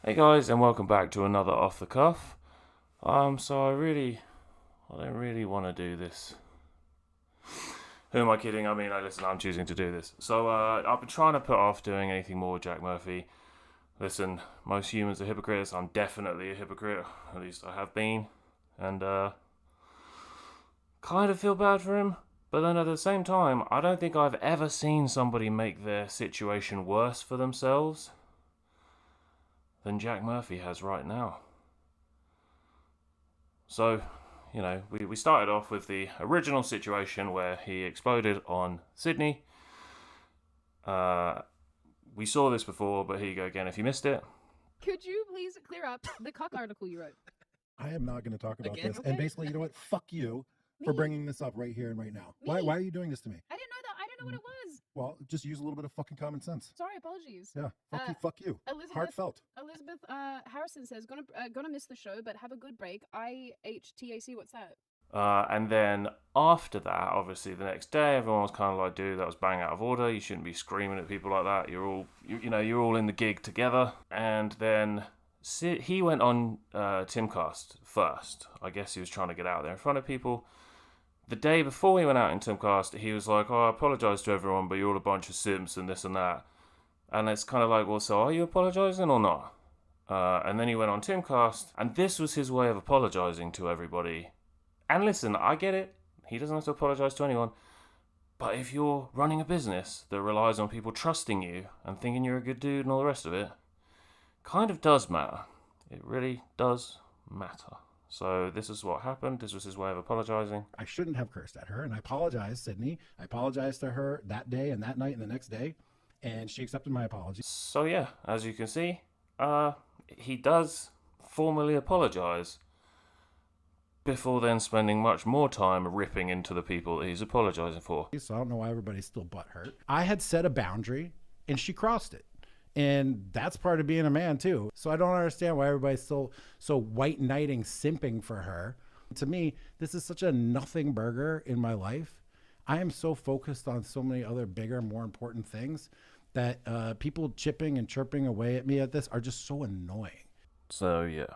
Hey guys, and welcome back to another Off the Cuff. So I don't really want to do this. Who am I kidding? Listen, I'm choosing to do this. So, I've been trying to put off doing anything more with Jack Murphy. Listen, most humans are hypocrites. I'm definitely a hypocrite. At least I have been. And, kind of feel bad for him. But then at the same time, I don't think I've ever seen somebody make their situation worse for themselves than Jack Murphy has right now. So, we started off with the original situation where he exploded on Sydney. We saw this before, but here you go again if you missed it. Could you please clear up the cock article you wrote? I am not going to talk about Again? this. Okay. And basically, you know what? Fuck you for bringing this up right here and right now. Why are you doing this to me? I didn't know that. I didn't know what it was. Well, just use a little bit of fucking common sense. Sorry, apologies. Yeah, fuck you. Heartfelt. Elizabeth Harrison says, gonna miss the show, but have a good break. IHTAC, what's that? And then after that, obviously the next day, everyone was kind of like, "Dude, that was bang out of order. You shouldn't be screaming at people like that. You're all in the gig together." And then he went on Timcast first. I guess he was trying to get out there in front of people. The day before he went out in Timcast, he was like, "Oh, I apologise to everyone, but you're all a bunch of simps and this and that." And it's kind of like, well, so are you apologising or not? And then he went on Timcast, and this was his way of apologising to everybody. And listen, I get it. He doesn't have to apologise to anyone. But if you're running a business that relies on people trusting you and thinking you're a good dude and all the rest of it, kind of does matter. It really does matter. So this is what happened. This was his way of apologising. I shouldn't have cursed at her, and I apologize, Sydney. I apologized to her that day and that night and the next day, and she accepted my apology. So yeah, as you can see, he does formally apologise before then spending much more time ripping into the people that he's apologising for. So I don't know why everybody's still butthurt. I had set a boundary, and she crossed it. And that's part of being a man too. So I don't understand why everybody's so white knighting, simping for her. To me, this is such a nothing burger in my life. I am so focused on so many other bigger, more important things that people chipping and chirping away at me at this are just so annoying. So yeah,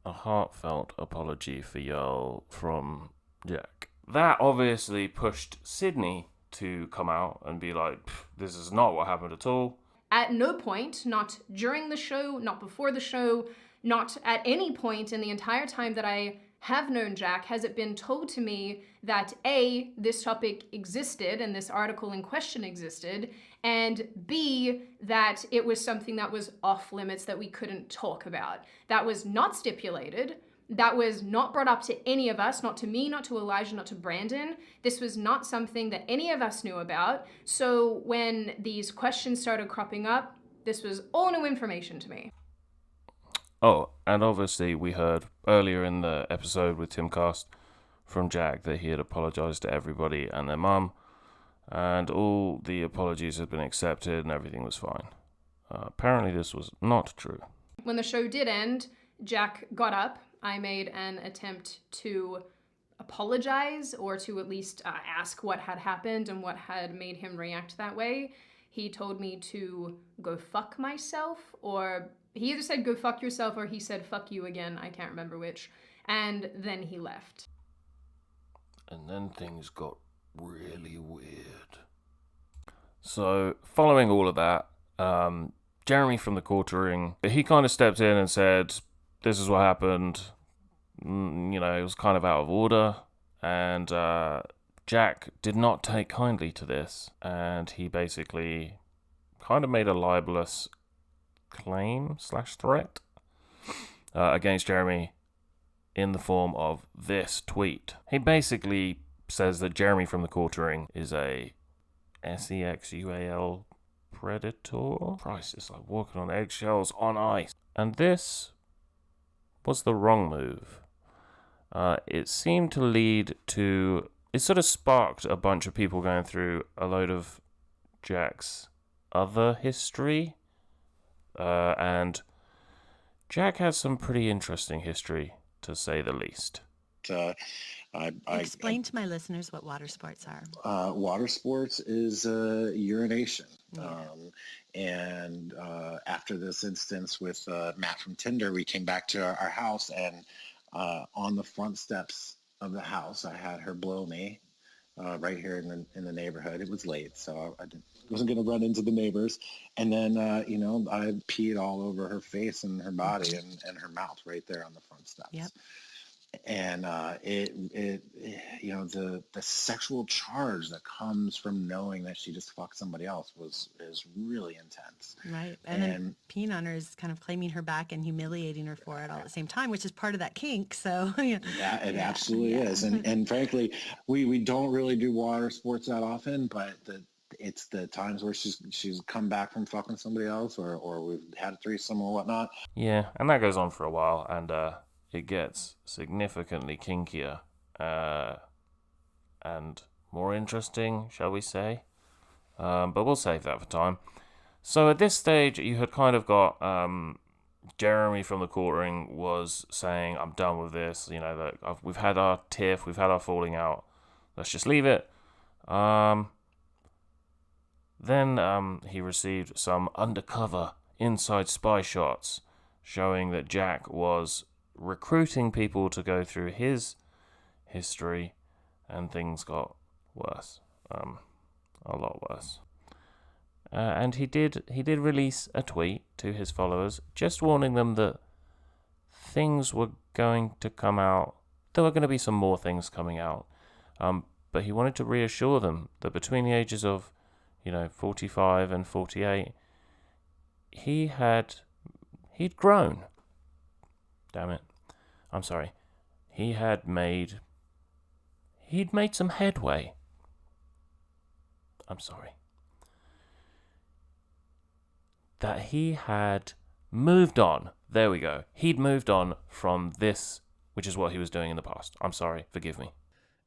a heartfelt apology for y'all from Jack. That obviously pushed Sydney to come out and be like, "This is not what happened at all." At no point, not during the show, not before the show, not at any point in the entire time that I have known Jack, has it been told to me that A, this topic existed and this article in question existed, and B, that it was something that was off limits that we couldn't talk about. That was not stipulated. That was not brought up to any of us, not to me, not to Elijah, not to Brandon. This was not something that any of us knew about. So when these questions started cropping up, this was all new information to me. Oh, and obviously we heard earlier in the episode with Timcast from Jack that he had apologised to everybody and their mum, and all the apologies had been accepted and everything was fine. Apparently this was not true. When the show did end, Jack got up. I made an attempt to apologize or to at least ask what had happened and what had made him react that way. He told me to go fuck myself, or he either said go fuck yourself or he said fuck you again. I can't remember which. And then he left. And then things got really weird. So, following all of that, Jeremy from the Quartering, he kind of stepped in and said, "This is what happened." It was kind of out of order. And Jack did not take kindly to this. And he basically kind of made a libelous claim/threat against Jeremy in the form of this tweet. He basically says that Jeremy from the Quartering is a sexual predator. Christ, it's like walking on eggshells on ice. And this was the wrong move. It seemed to lead to... It sort of sparked a bunch of people going through a load of Jack's other history. And Jack has some pretty interesting history, to say the least. Explain to my listeners what water sports are. Water sports is urination. Yeah. And after this instance with Matt from Tinder, we came back to our house, and on the front steps of the house, I had her blow me right here in the neighborhood. It was late, so wasn't going to run into the neighbors. And then, I peed all over her face and her body and her mouth right there on the front steps. Yep. And the sexual charge that comes from knowing that she just fucked somebody else is really intense. Right. And then peeing on her is kind of claiming her back and humiliating her for it all at the same time, which is part of that kink. So yeah, it absolutely is. And frankly, we don't really do water sports that often, but it's the times where she's come back from fucking somebody else, or we've had a threesome or whatnot. Yeah, and that goes on for a while, and it gets significantly kinkier and more interesting, shall we say. But we'll save that for time. So at this stage, you had kind of got Jeremy from the Quartering was saying, I'm done with this. That we've had our tiff, we've had our falling out. Let's just leave it. Then he received some undercover inside spy shots showing that Jack was recruiting people to go through his history, and things got worse, a lot worse. And he did release a tweet to his followers, just warning them that things were going to come out. There were going to be some more things coming out, but he wanted to reassure them that between the ages of 45 and 48, he'd grown. Damn it. I'm sorry. He'd made some headway. I'm sorry. That he had moved on. There we go. He'd moved on from this, which is what he was doing in the past. I'm sorry. Forgive me.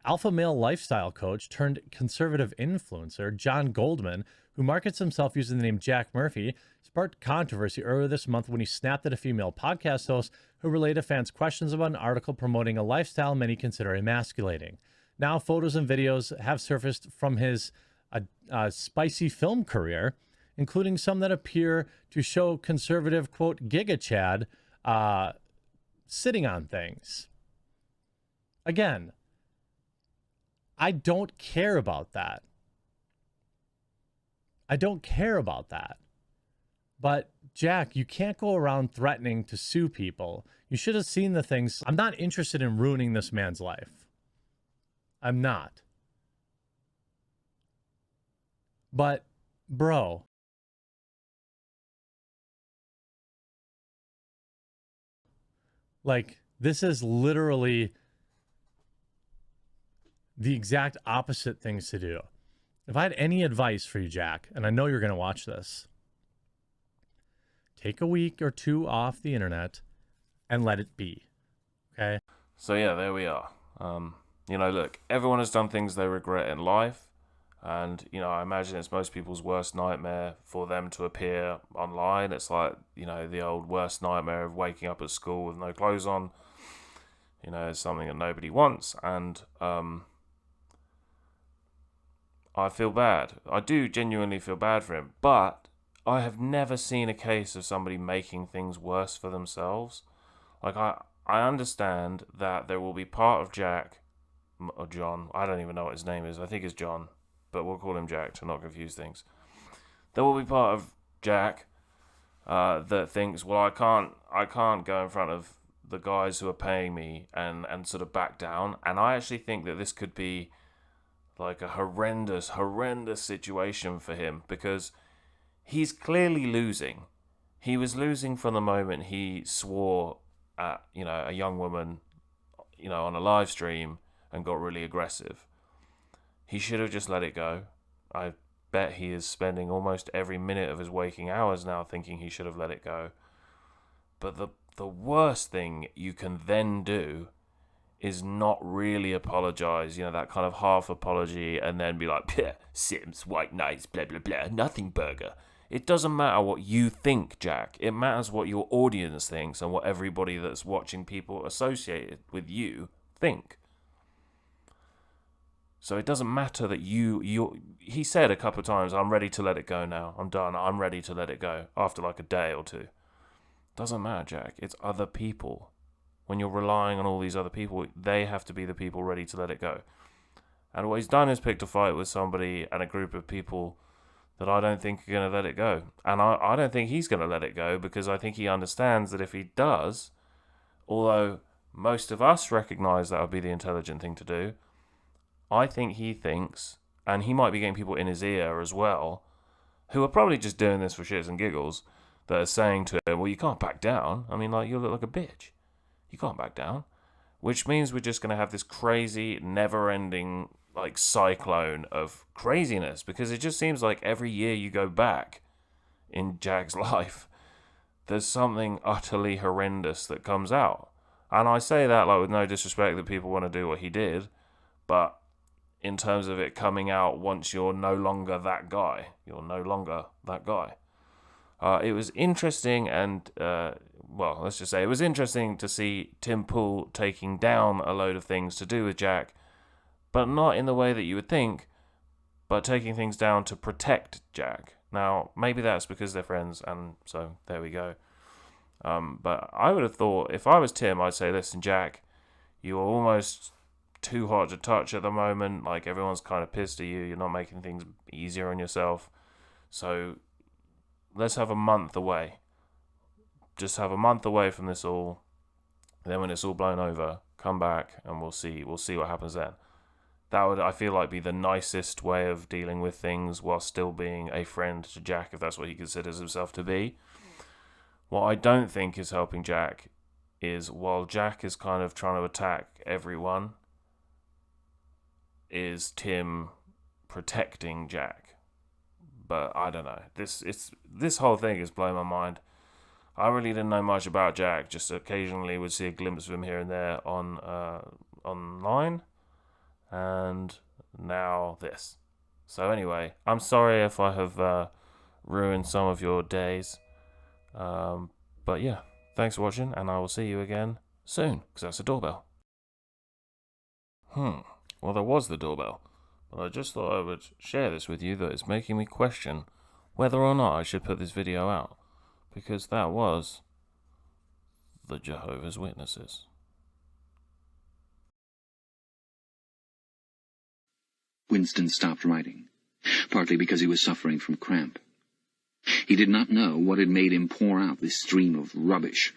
Alpha male lifestyle coach turned conservative influencer John Goldman, who markets himself using the name Jack Murphy, sparked controversy earlier this month when he snapped at a female podcast host who relayed to fans questions about an article promoting a lifestyle many consider emasculating. Now, photos and videos have surfaced from his spicy film career, including some that appear to show conservative, quote, Giga Chad sitting on things. Again, I don't care about that. I don't care about that. But Jack, you can't go around threatening to sue people. You should have seen the things. I'm not interested in ruining this man's life. I'm not. But, bro, like, this is literally the exact opposite things to do. If I had any advice for you, Jack, and I know you're going to watch this, take a week or two off the internet and let it be. Okay? So yeah, there we are. Look, everyone has done things they regret in life. And, I imagine it's most people's worst nightmare for them to appear online. It's like, the old worst nightmare of waking up at school with no clothes on. It's something that nobody wants. And I feel bad. I do genuinely feel bad for him. But I have never seen a case of somebody making things worse for themselves. Like, I understand that there will be part of Jack, or John, I don't even know what his name is. I think it's John, but we'll call him Jack to not confuse things. There will be part of Jack that thinks, well, I can't go in front of the guys who are paying me and sort of back down. And I actually think that this could be like a horrendous situation for him, because he's clearly losing. He was losing from the moment he swore at, a young woman, on a live stream and got really aggressive. He should have just let it go. I bet he is spending almost every minute of his waking hours now thinking he should have let it go. But the worst thing you can then do is not really apologize, that kind of half apology, and then be like, Sims, white nights, blah, blah, blah, nothing burger. It doesn't matter what you think, Jack. It matters what your audience thinks and what everybody that's watching people associated with you think. So it doesn't matter that he said a couple of times, I'm ready to let it go now. I'm done. I'm ready to let it go after like a day or two. Doesn't matter, Jack. It's other people. When you're relying on all these other people, they have to be the people ready to let it go. And what he's done is picked a fight with somebody and a group of people that I don't think are going to let it go. And I don't think he's going to let it go, because I think he understands that if he does, although most of us recognise that would be the intelligent thing to do, I think he thinks, and he might be getting people in his ear as well, who are probably just doing this for shits and giggles, that are saying to him, well, you can't back down. I mean, like, you look like a bitch. You can't back down. Which means we're just going to have this crazy, never-ending, like, cyclone of craziness, because it just seems like every year you go back in Jack's life, there's something utterly horrendous that comes out. And I say that, like, with no disrespect that people want to do what he did, but in terms of it coming out once you're no longer that guy. You're no longer that guy. It was interesting and, well, let's just say it was interesting to see Tim Pool taking down a load of things to do with Jack, but not in the way that you would think, but taking things down to protect Jack. Now, maybe that's because they're friends, and so there we go. But I would have thought, if I was Tim, I'd say, listen, Jack, you are almost too hot to touch at the moment. Like, everyone's kind of pissed at you. You're not making things easier on yourself. So let's have a month away. Just have a month away from this all. Then when it's all blown over, come back and we'll see what happens then. That would, I feel like, be the nicest way of dealing with things while still being a friend to Jack, if that's what he considers himself to be. What I don't think is helping Jack is, while Jack is kind of trying to attack everyone, is Tim protecting Jack. But I don't know. This whole thing is blowing my mind. I really didn't know much about Jack. Just occasionally would see a glimpse of him here and there on online, and now this. So anyway, I'm sorry if I have ruined some of your days. But yeah, thanks for watching, and I will see you again soon, because that's the doorbell. Well, there was the doorbell, but I just thought I would share this with you, that it's making me question whether or not I should put this video out, because that was the Jehovah's Witnesses. Winston stopped writing, partly because he was suffering from cramp. He did not know what had made him pour out this stream of rubbish